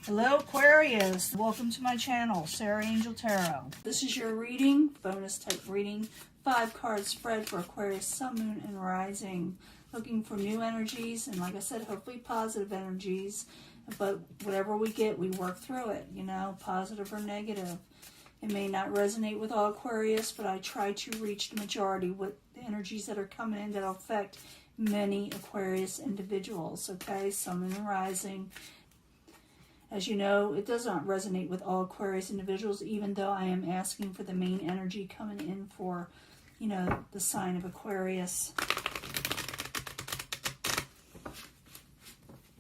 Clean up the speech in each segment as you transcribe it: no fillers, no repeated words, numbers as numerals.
Hello Aquarius, welcome to my channel, Sarah Angel Tarot. This is your reading, bonus type reading, 5-card spread for Aquarius, Sun, Moon, and Rising. Looking for new energies, and like I said, hopefully positive energies, but whatever we get, we work through it, you know, positive or negative. It may not resonate with all Aquarius, but I try to reach the majority with the energies that are coming in that will affect many Aquarius individuals, okay, Sun, Moon, and Rising. As you know, it does not resonate with all Aquarius individuals, even though I am asking for the main energy coming in for, you know, the sign of Aquarius.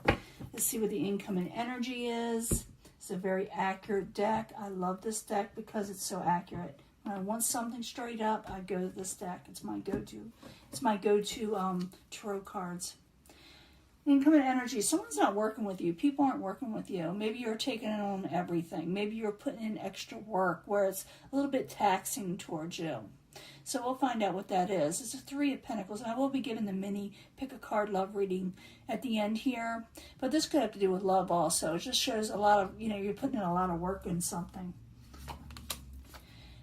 Let's see what the incoming energy is. It's a very accurate deck. I love this deck because it's so accurate. When I want something straight up, I go to this deck. It's my go-to. It's my go-to tarot cards. Incoming energy. Someone's not working with you. People aren't working with you. Maybe you're taking on everything. Maybe you're putting in extra work where it's a little bit taxing towards you. So we'll find out what that is. It's a 3 of Pentacles, and I will be giving the mini pick a card love reading at the end here. But this could have to do with love also. It just shows a lot of, you know, you're putting in a lot of work in something.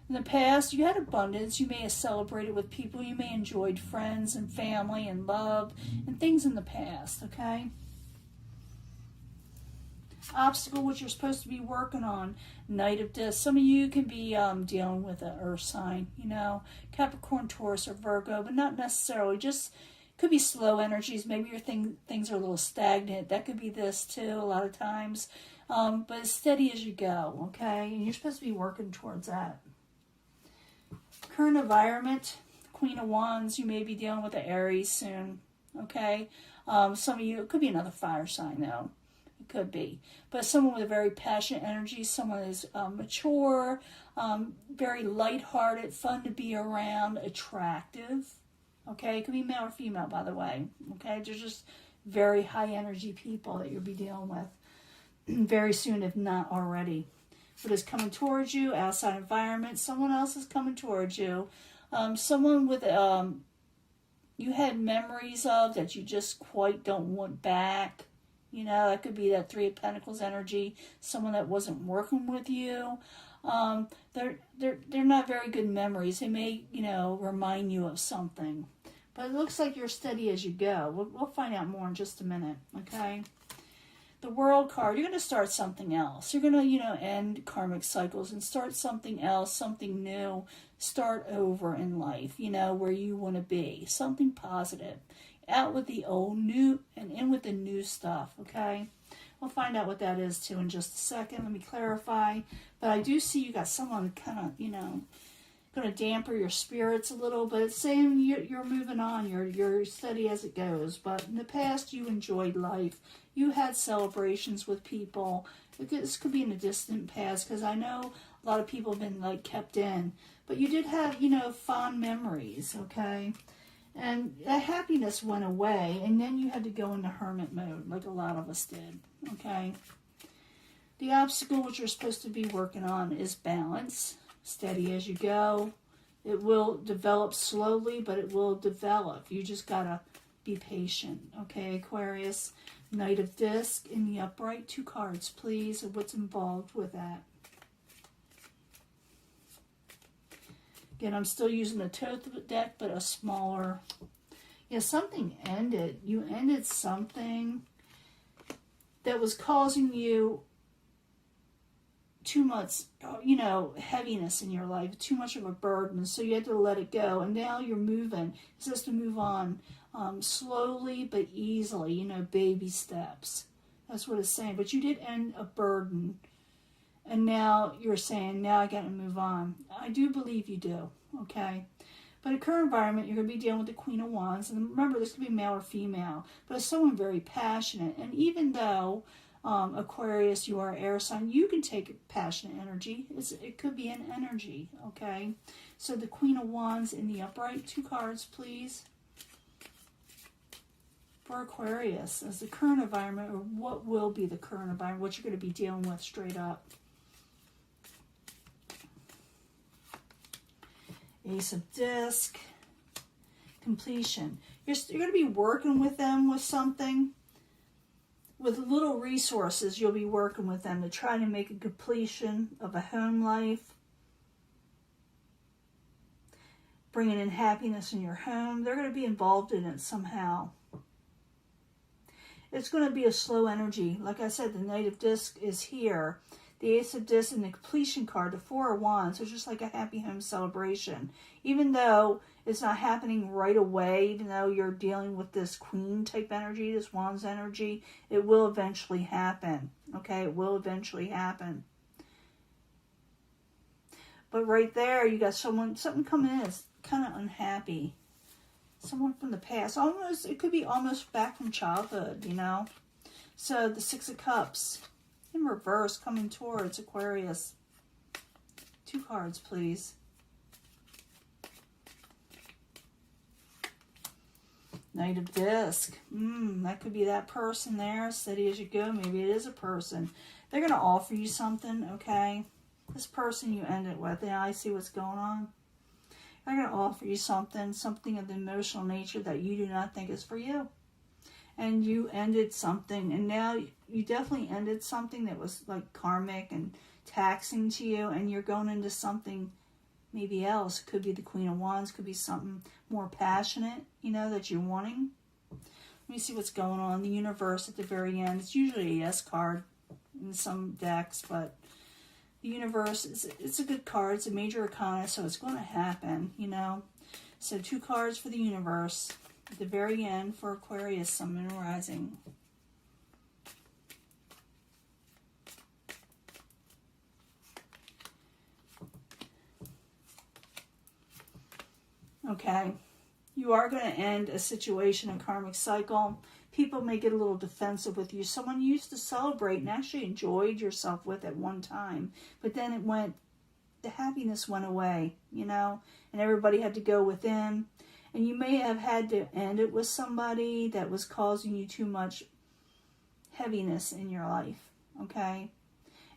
In the past, you had abundance. You may have celebrated with people. You may have enjoyed friends and family and love and things in the past, okay? Obstacle, which you're supposed to be working on. Knight of Discs. Some of you can be dealing with an earth sign, you know, Capricorn, Taurus, or Virgo, but not necessarily. Just could be slow energies. Maybe your things are a little stagnant. That could be this too a lot of times. But as steady as you go, okay? And you're supposed to be working towards that. Current environment, Queen of Wands, you may be dealing with an Aries soon, okay? Some of you, it could be another fire sign though. It could be. But someone with a very passionate energy, someone is mature, very lighthearted, fun to be around, attractive, okay? It could be male or female, by the way, okay? They're just very high energy people that you'll be dealing with very soon, if not already. What is coming towards you, outside environment, someone else is coming towards you. Someone with, you had memories of that you just quite don't want back. You know, that could be that 3 of Pentacles energy. Someone that wasn't working with you. They're not very good memories. They may, you know, remind you of something. But it looks like you're steady as you go. We'll find out more in just a minute, okay? The World card, you're going to start something else. You're going to, you know, end karmic cycles and start something else, something new. Start over in life, you know, where you want to be. Something positive. Out with the old, new, and in with the new stuff, okay? We'll find out what that is, too, in just a second. Let me clarify. But I do see you got someone kind of, you know, going to dampen your spirits a little, but it's saying you're moving on. You're steady as it goes. But in the past, you enjoyed life. You had celebrations with people. This could be in the distant past, because I know a lot of people have been, like, kept in. But you did have, you know, fond memories, okay? And that happiness went away, and then you had to go into hermit mode, like a lot of us did, okay? The obstacle which you're supposed to be working on is balance. Steady as you go. It will develop slowly, but it will develop. You just got to be patient, okay, Aquarius? Knight of Discs in the upright. 2 cards, please, of what's involved with that. Again, I'm still using the Toth deck, but a smaller. Yeah, something ended. You ended something that was causing you too much, you know, heaviness in your life, too much of a burden, so you had to let it go. And now you're moving. It's supposed to move on slowly but easily, you know, baby steps. That's what it's saying. But you did end a burden. And now you're saying, now I got to move on. I do believe you do, okay? But in current environment, you're going to be dealing with the Queen of Wands. And remember, this could be male or female. But it's someone very passionate. And even though, Aquarius, you are an air sign, you can take passionate energy. It could be an energy, okay? So the Queen of Wands in the upright. 2 cards, please. For Aquarius, as the current environment, or what will be the current environment, what you're going to be dealing with straight up. Ace of Discs, completion. You're going to be working with them with something. with little resources, you'll be working with them to try to make a completion of a home life, bringing in happiness in your home. They're going to be involved in it somehow. It's going to be a slow energy. Like I said, the Knight of Discs is here. The Ace of Discs and the completion card, the Four of Wands. So it's just like a happy home celebration. Even though it's not happening right away, even though you're dealing with this Queen type energy, this Wands energy, it will eventually happen. Okay, it will eventually happen. But right there, you got something coming in that's kind of unhappy. Someone from the past. Almost, it could be almost back from childhood, you know. So the Six of Cups in reverse coming towards Aquarius. 2 cards, please. Knight of Disc. That could be that person there. Steady as you go. Maybe it is a person. They're going to offer you something, okay? This person you end it with. Yeah, I see what's going on. They're going to offer you something of the emotional nature that you do not think is for you. And you ended something, and now you definitely ended something that was like karmic and taxing to you, and you're going into something maybe else. Could be the Queen of Wands, could be something more passionate, you know, that you're wanting. Let me see what's going on. The Universe at the very end. It's usually a yes card in some decks, but the Universe, it's a good card. It's a major arcana, so it's going to happen, you know. So 2 cards for the Universe at the very end for Aquarius, Sun, Moon, Rising. Okay, you are going to end a situation, a karmic cycle. People may get a little defensive with you. Someone you used to celebrate and actually enjoyed yourself with at one time, but then the happiness went away, you know, and everybody had to go within. And you may have had to end it with somebody that was causing you too much heaviness in your life, okay?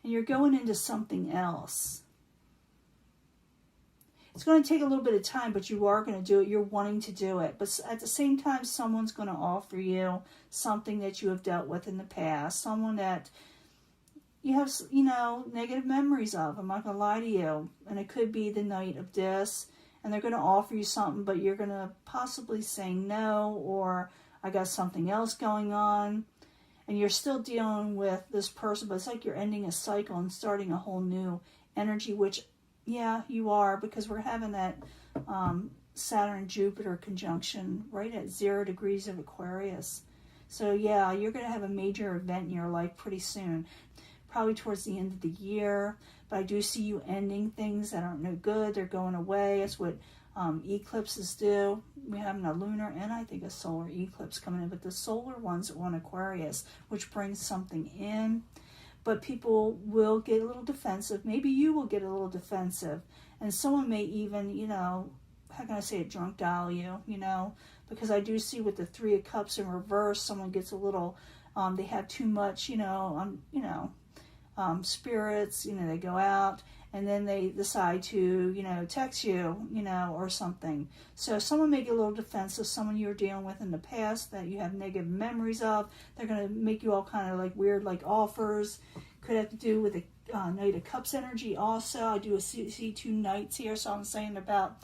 And you're going into something else. It's going to take a little bit of time, but you are going to do it. You're wanting to do it. But at the same time, someone's going to offer you something that you have dealt with in the past. Someone that you have, you know, negative memories of. I'm not going to lie to you. And it could be the Knight of Discs. And they're going to offer you something, but you're going to possibly say no, or I got something else going on. And you're still dealing with this person, but it's like you're ending a cycle and starting a whole new energy, which, yeah, you are, because we're having that Saturn-Jupiter conjunction right at 0 degrees of Aquarius. So, yeah, you're going to have a major event in your life pretty soon, probably towards the end of the year. But I do see you ending things that aren't no good. They're going away. That's what eclipses do. We're having a lunar and I think a solar eclipse coming in. But the solar ones are on Aquarius, which brings something in. But people will get a little defensive. Maybe you will get a little defensive. And someone may even, you know, how can I say it, drunk dial you, you know. Because I do see with the 3 of Cups in reverse, someone gets a little, they have too much, spirits, you know, they go out and then they decide to, you know, text you, you know, or something. So someone may get a little defensive, someone you were dealing with in the past that you have negative memories of. They're going to make you all kind of like weird, like offers. Could have to do with the Knight of Cups energy also. I do see 2 knights here, so I'm saying about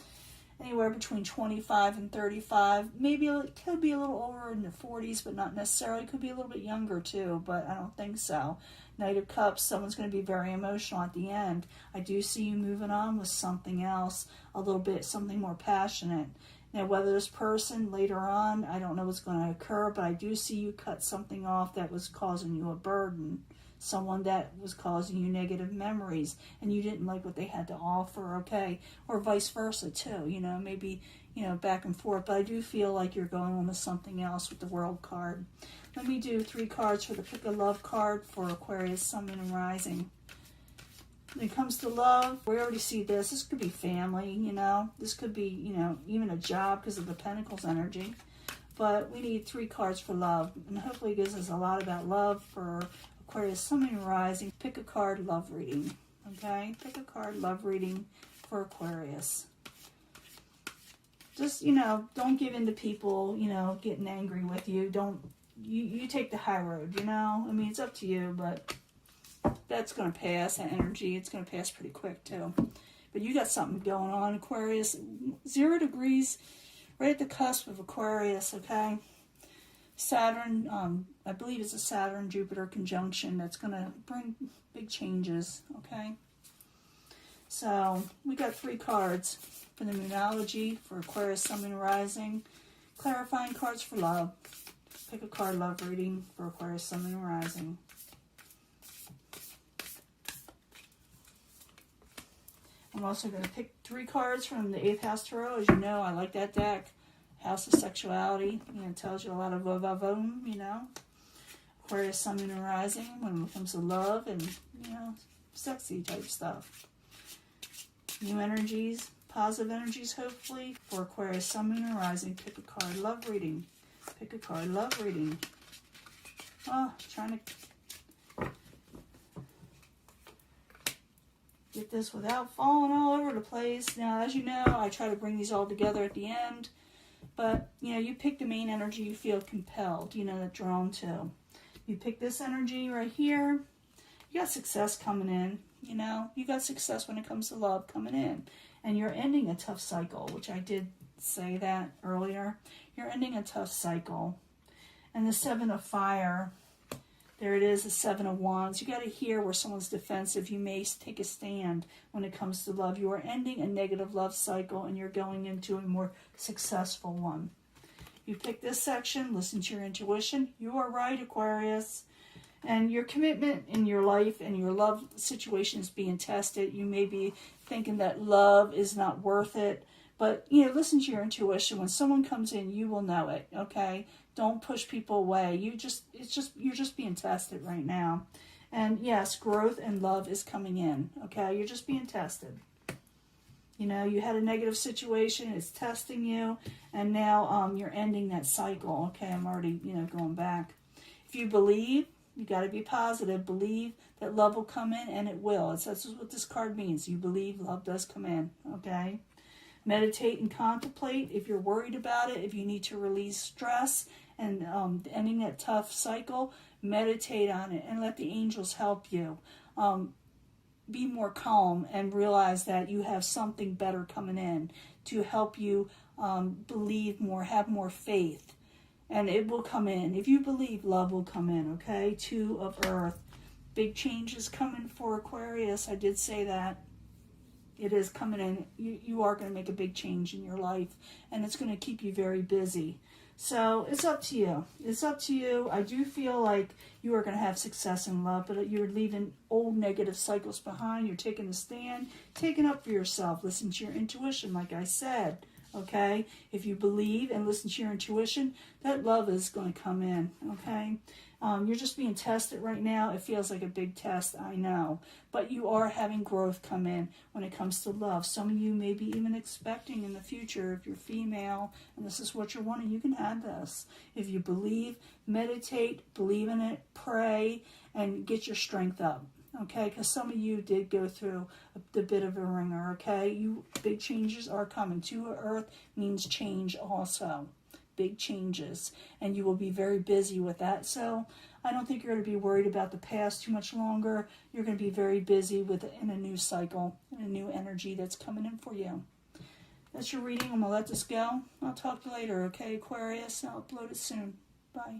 anywhere between 25 and 35. Maybe it could be a little older in the 40s, but not necessarily. It could be a little bit younger too, but I don't think so. Knight of Cups, someone's going to be very emotional at the end. I do see you moving on with something else, a little bit, something more passionate. Now, whether this person later on, I don't know what's going to occur, but I do see you cut something off that was causing you a burden. Someone that was causing you negative memories and you didn't like what they had to offer, okay? Or vice versa too, you know, maybe, you know, back and forth. But I do feel like you're going on with something else with the World card. Let me do 3 cards for the Pick a Love card for Aquarius, Sun, Moon, and Rising. When it comes to love, we already see this. This could be family, you know. This could be, you know, even a job because of the Pentacles energy. But we need 3 cards for love. And hopefully it gives us a lot about love for Aquarius, Sun, Moon, and Rising. Pick a card, love reading. Okay? Pick a card, love reading for Aquarius. Just, you know, don't give in to people, you know, getting angry with you. Don't you take the high road, you know? I mean, it's up to you, but that's going to pass, that energy. It's going to pass pretty quick, too. But you got something going on, Aquarius. 0 degrees, right at the cusp of Aquarius, okay? Saturn, I believe it's a Saturn-Jupiter conjunction that's going to bring big changes, okay? So, we got 3 cards for the Moonology, for Aquarius, Sun, Moon, Rising. Clarifying cards for love. Pick a card, love reading for Aquarius, Sun, Moon, Rising. I'm also going to pick 3 cards from the 8th House Tarot. As you know, I like that deck. House of Sexuality. You know, it tells you a lot of you know. Aquarius, Sun, Moon, and Rising when it comes to love and, you know, sexy type stuff. New energies, positive energies, hopefully, for Aquarius, Sun, Moon, and Rising. Pick a card, love reading. Pick a card, love reading. Oh, trying to get this without falling all over the place. Now, as you know, I try to bring these all together at the end. But, you know, you pick the main energy you feel compelled, you know, that drawn to. You pick this energy right here. You got success coming in, you know. You got success when it comes to love coming in. And you're ending a tough cycle, which I did say that earlier. You're ending a tough cycle. And the 7 of Fire, there it is, the 7 of Wands. You got to hear where someone's defensive. You may take a stand when it comes to love. You are ending a negative love cycle and you're going into a more successful one. You pick this section, listen to your intuition. You are right, Aquarius. And your commitment in your life and your love situation is being tested. You may be thinking that love is not worth it. But, you know, listen to your intuition. When someone comes in, you will know it, okay? Don't push people away. You're just being tested right now. And yes, growth and love is coming in, okay? You're just being tested. You know, you had a negative situation, it's testing you, and now you're ending that cycle. Okay, I'm already, you know, going back. If you believe, you got to be positive. Believe that love will come in, and it will. That's what this card means. You believe love does come in, okay? Meditate and contemplate if you're worried about it, if you need to release stress and ending that tough cycle, meditate on it and let the angels help you. Be more calm and realize that you have something better coming in to help you believe more, have more faith. And it will come in. If you believe, love will come in, okay? 2 of Earth. Big changes coming for Aquarius. I did say that. It is coming in. You are going to make a big change in your life. And it's going to keep you very busy. So it's up to you. It's up to you. I do feel like you are going to have success in love, but you're leaving old negative cycles behind. You're taking a stand, taking up for yourself. Listen to your intuition, like I said, okay? If you believe and listen to your intuition, that love is going to come in, okay? You're just being tested right now. It feels like a big test, I know. But you are having growth come in when it comes to love. Some of you may be even expecting in the future, if you're female, and this is what you're wanting, you can have this. If you believe, meditate, believe in it, pray, and get your strength up. Okay, because some of you did go through a bit of a ringer, okay? Big changes are coming. 2 of Earth means change also. Big changes, and you will be very busy with that. So I don't think you're going to be worried about the past too much longer. You're going to be very busy in a new cycle, in a new energy that's coming in for you. That's your reading. I'm going to let this go. I'll talk to you later, okay, Aquarius? I'll upload it soon. Bye.